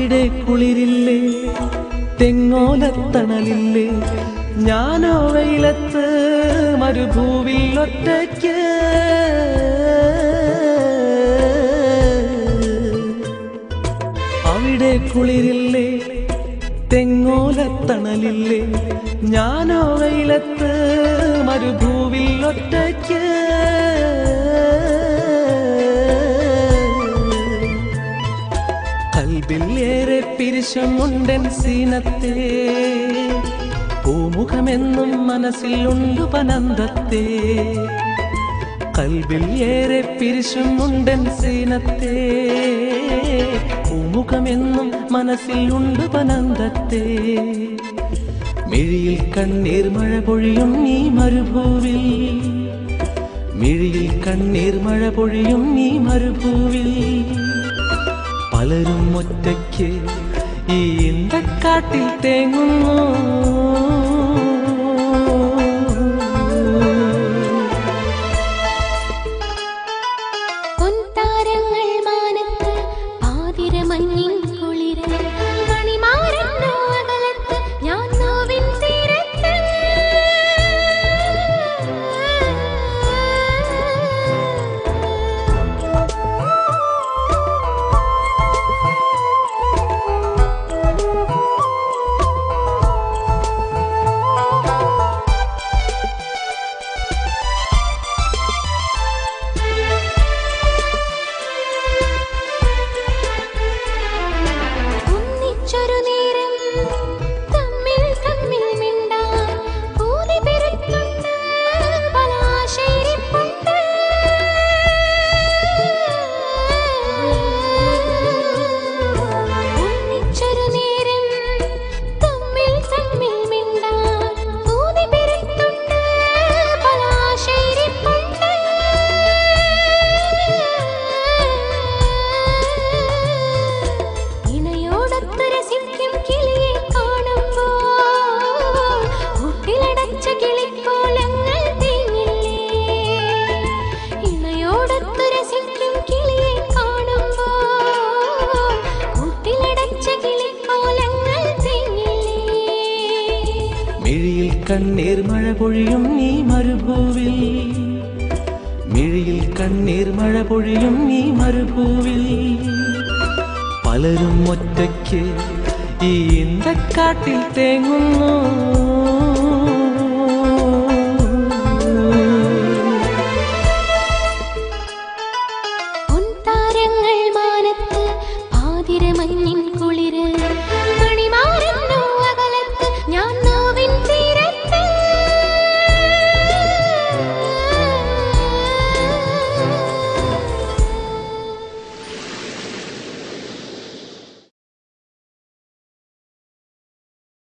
അവിടെ കുളിരില്ലേ, തെങ്ങോലത്തണലില്ലേ, ഞാനോ വെയിലത്ത് മരുഭൂവിൽ ഒറ്റയ്ക്ക്. അവിടെ കുളിരില്ലേ, തെങ്ങോലത്തണലില്ലേ, ഞാനോ വെയിലത്ത് മരുഭൂവിൽ ഒറ്റയ്ക്ക്. കൽബിൽ ഏറെ പിരിശമുണ്ടൻ സീനത്തെ, പൂമുഖമെന്നും മനസ്സിലുണ്ടു പനന്തത്തെ. കൽബിൽ ഏറെ പിരിശമുണ്ടൻ സീനത്തെ, പൂമുഖമെന്നും മനസ്സിലുണ്ടു പനന്തത്തെ. മിഴിയിൽ കണ്ണീർ മഴ പൊഴിയും ഈ മരുഭൂവിൽ, മിഴിയിൽ കണ്ണീർ മഴ പൊഴിയും ഈ മരുഭൂവിൽ. പലരും ഒറ്റയ്ക്ക് ഈ ഇന്തക്കാട്ടിൽ തേങ്ങുന്നു. മിഴിയിൽ കണ്ണീർ മഴ പൊഴിയും ഈ മരുഭൂവിൽ, മിഴിയിൽ കണ്ണീർ മഴ പൊഴിയും ഈ മരുഭൂവിൽ. പലരും ഒറ്റയ്ക്ക് ഈ ഇന്തക്കാട്ടിൽ തേങ്ങുന്നു. പൊൻതാരങ്ങൾ മാനത്ത് പാതിരമഞ്ഞിൻ കുളിര്